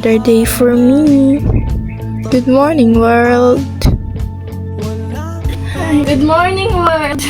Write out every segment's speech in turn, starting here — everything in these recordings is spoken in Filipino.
another day for me. Good morning, world. Good morning, world.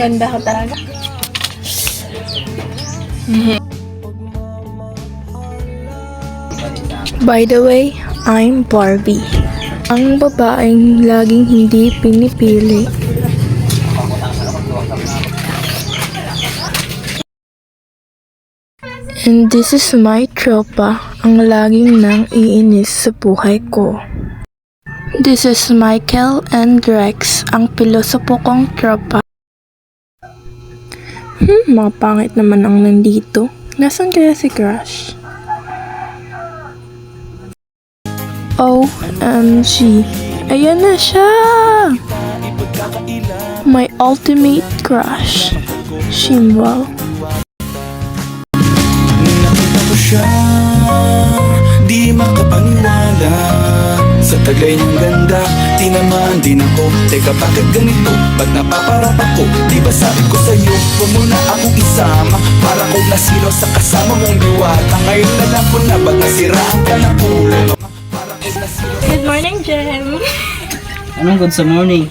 Ganda ko talaga. By the way, I'm Barbie. Ang babaeng laging hindi pinipili. And this is my tropa, ang laging nang iinis sa buhay ko. This is Michael and Rex, ang pilosopo kong tropa. Mga pangit naman ang nandito. Nasaan kaya si Crush? OMG, ayan na siya! My ultimate crush, Shimwell. Nakita ko siya, di makapaniwala. Sa taglay niyang ganda, tinamaan din ako. Teka, bakit ganito? Ba't napaparap ako? Di ba sabi ko sa'yo, huwag mo na akong isama. Para kong nasilo sa kasama mong diwata. Ngayon na lang ko na, ba't nasiraan ka na ulo? Good morning, Jem. Anong good sa morning?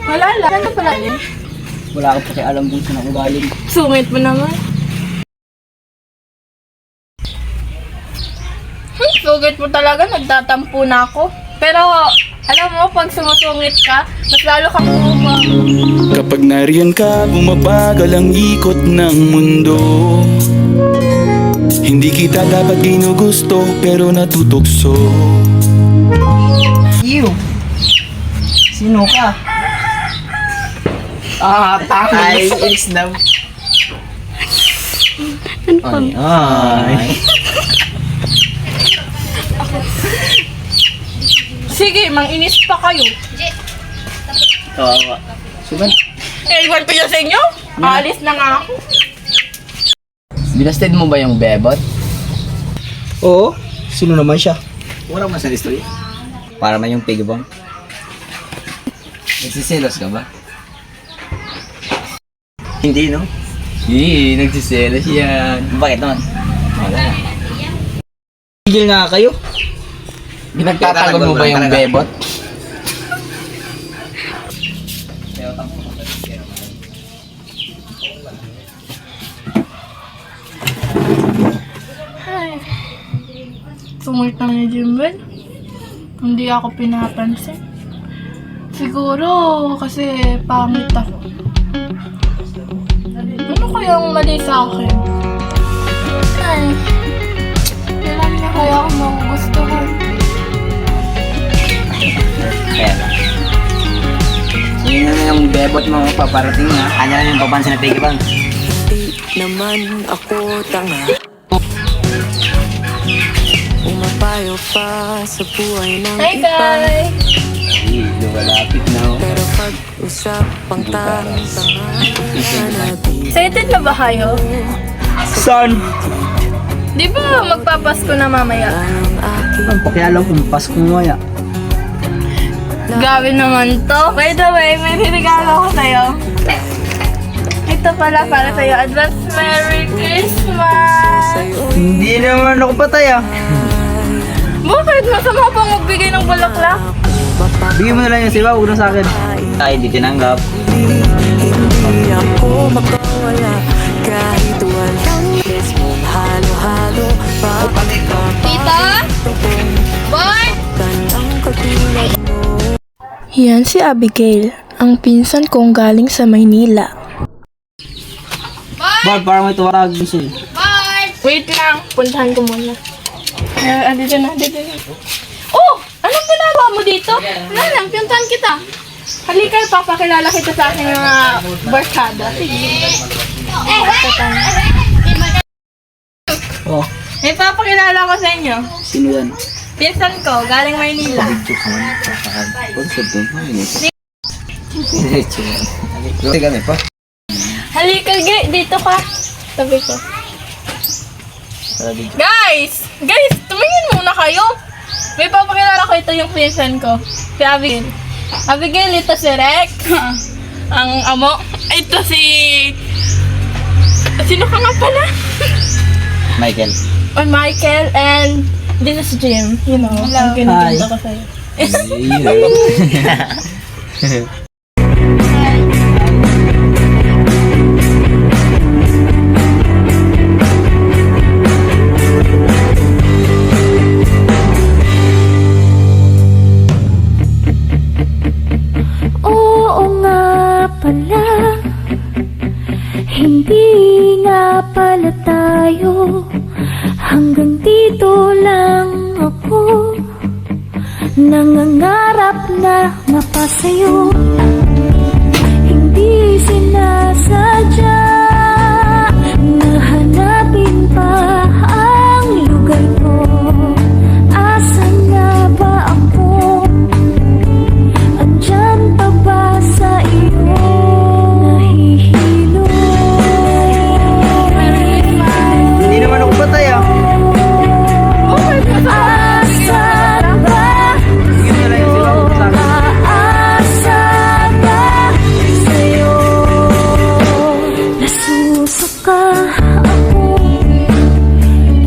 Wala lang. Ganda pala yun. Wala ka pakialam kung saan ako galing. Sungit mo naman. Sungit mo talaga. Nagtatampo na ako. Pero, alam mo, pag sumusungit ka, mas lalo kang umang. Kapag nariyan ka, bumabagal ang ikot ng mundo. Hindi kita dapat ginugusto, pero natutukso. You! Sino ka? Ay, it's the... Ay. Sige, manginis pa kayo. Kawawa. Sugan. Iwan ko yun sa inyo. Alis na nga ako. Binasted mo ba yung bebot? Oo, sino naman siya? Wala man sa history. Para man yung pigabong. Nagsisilos ka ba? Hindi, no? Hindi, nagsisilos yan. Bakit naman? Wala na. Tigil nga kayo. Pinagtatagon mo ba yung bebot? Ay. Sungit na ni Jimbel. Hindi ako pinapansin. Siguro kasi pangit ako. Ano kayang mali sa akin? Ay. Kailan niya kaya ako magugustuhan? Ayan. Yun na yung bebot mo paparating na. Kanya na yung papansin na pigabang. Naman ako tanga. Umapayo pa sa buhay ng Hi iba. guys! Ay, lumalapit na ako. Pero pag-usapang tanga Excited na ba kayo? Saan? Di ba magpapasko na mamaya? Ang pakialam kung Pasko maya. Gawin naman to. By the way, may regalo ko sa'yo. Ito pala para sa'yo. Advance Merry Christmas! Hindi naman ako patay ah. Bakit? Masama pang magbigay ng bulaklak? Bigyan mo na lang yung siwa, huwag na sa akin. Ay, di tinanggap. Hindi ako makawala kahit walang mong halo-halo. Tita? Boy? Ang katulad mo. Yan si Abigail, ang pinsan kong galing sa Maynila. Bar, parang may tuwarag siya. Wait lang, puntahan ko muna. Dito na. Oh! Anong ginagawa mo dito? Wala lang, puntahan kita. Halika, papakilala kita sa aking mga barkada. Oh, May papakilala ko sa inyo. sino yan? Pinsan ko, galing Maynila. Kasi kami pa. Halika, dito ka. Tabi ko. Guys! Guys, tumingin muna kayo. May papakilala ko, ito yung pinsan ko. Si Abigail. Abigail, ito si Rex. Ang amo. Ito si Sino ka nga pala? Michael. I'm Michael and din na si Jim. You know, ang Hi. kinaganda ko sa'yo. Oo nga pala, hindi nga pala tayo. Hanggang dito lang ako, nangangarap na mapasayo. Hindi sinasadya na hanapin pa ang lugar ko. Asan nga ba ako? Andyan pa ba sa iyo? Nahihilo. Hindi naman ako patay ah. Asan ba? Bigyan mo na lang yung siwa, huwag mo sa akin. Aasa ba sa'yo? Nasusuka ako,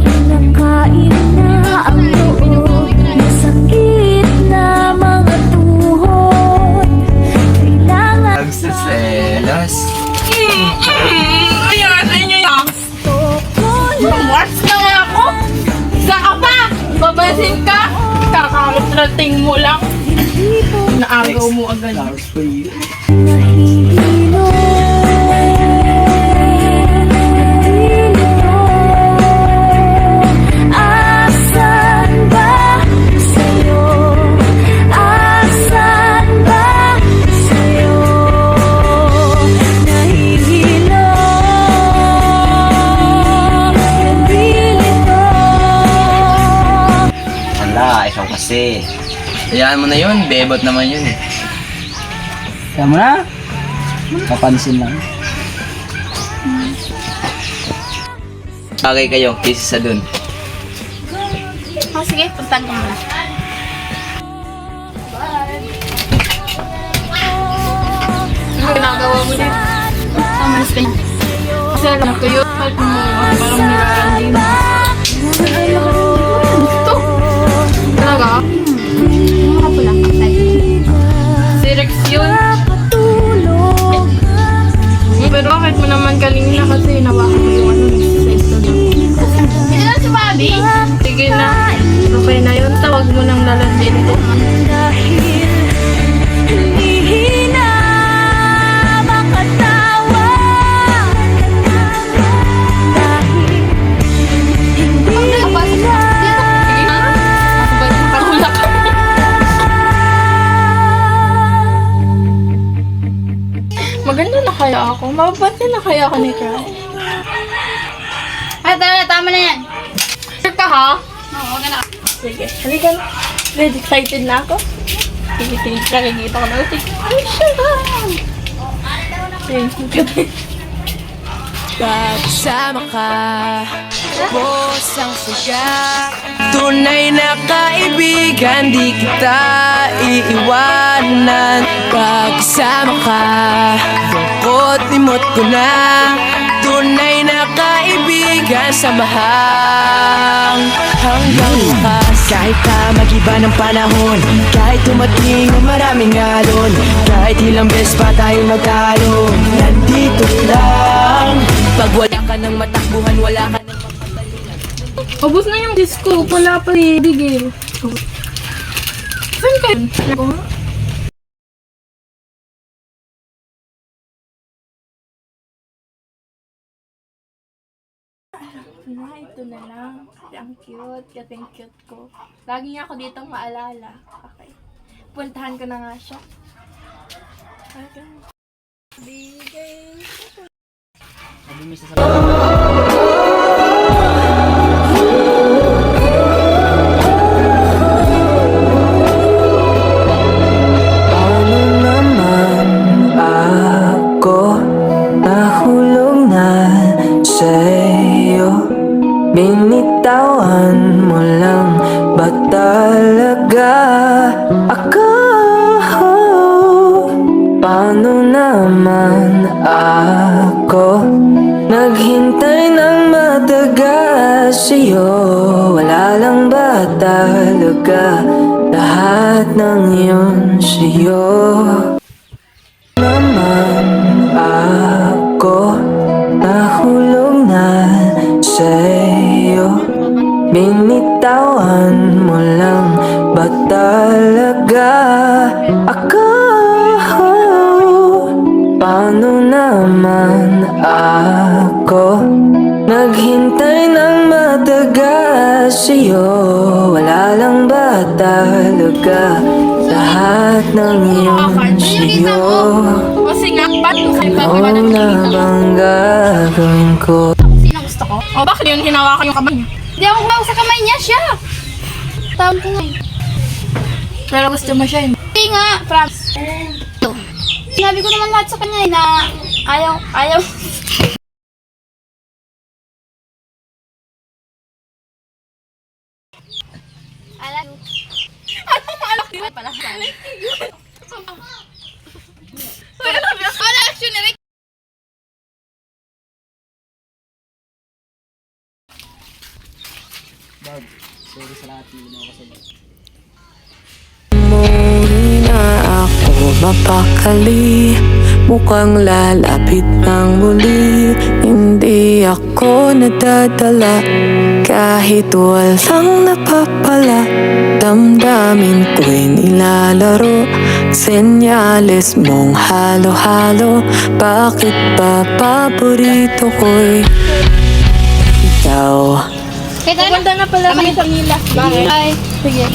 kinakain na ang loob, masakit na mga tuhod. Kailangan Nagsiselos. Ayan, sa inyo yan. ko lang. Watch na nga ako. Isa ka pa. Babasin ka. Kakarating mo lang. Naagaw mo agad. Flowers for you. Nahihilo. Asan ba sa'yo? Asan ba sa'yo? Nahihilo. Nandilito. Wala, ikaw kasi. Hayaan mo na yun, bebot naman yun eh. Kaya mo na? Kapansin lang. Bagay kayo, kaysa sa dun. Oh, sige, puntan ko muna. Ano ginagawa mo dito? Tamalis ka na. Kasi alam ko yun. Kahit mo parang nilandi mo. Gusto. Talaga? Mga pula ka. Si Rex yun. Pero bakit mo naman kanina kasi nawakan mo yung ano nagsisays na. Hindi na si Bobby? Sige na. Okay na yun. Tawag mo nang lalandin ko. Dahil hindi na makatawa. Dahil hindi na Makarula ka. Maganda na kaya ako. Mababati na kaya ako ni Cry. Ay, tama na yan. Sure ka ha? Oo, wag na. Sige. Halika na. Very excited na ako. Sige, nakikita ko na. Sige. Ay, sure. Thank you. Pagsama ka, bos ang saya. Tunay na kaibigan, di kita iiwanan. Pagsama ka, lungkot limot ko na. Tunay na kaibigan, samahang hanggang bukas. Kahit pa mag-iba ng panahon, kahit tumating ang maraming alon, kahit ilang beses pa tayo magtalo, nandito lang. Pag wala ka ng matakbuhan, wala ka ng Ubus na yung disco. Wala pa bigil. Saan kayo? Ito na lang. Ang cute. Kasi ang cute ko. Lagi niya ako dito maalala. Okay. Puntahan ko na nga siya. Okay. Bigay. Ano naman ako nahulog na sa'yo? Binitawan mo lang ba talaga ako? Paano naman ako Naghintay ng matagal sa'yo, wala lang ba talaga lahat ng iyon sa'yo? Naman ako nahulog na sa'yo, binitawan mo lang ba talaga ako? Paano naman ako naghintay ng matagal sa'yo, wala lang ba talaga lahat ng iyon sa'yo? Kasi nga, ba't mo kayo papagawa Ano ng na bang gagawin ko? Sino gusto ko? O bakit yun hinawakan yung kamay niya? Hindi ako kumawag sa kamay niya, siya. Tawag ko nga. Pero gusto mo siya. Hindi nga, promise. Ito. Sinabi ko naman lahat sa kanya na ayaw. Alam mo. Ano pala? Ano action na rin? Umuwi na ako mapakali, mukhang lalapit ng muli. Hindi ako nadadala kahit walang napapala. Damdamin ko'y nilalaro, senyales mong halo-halo. Bakit ba paborito ko'y ikaw? Kaya Pupunta na pala kami sa Manila. Bakit? Ay, sige.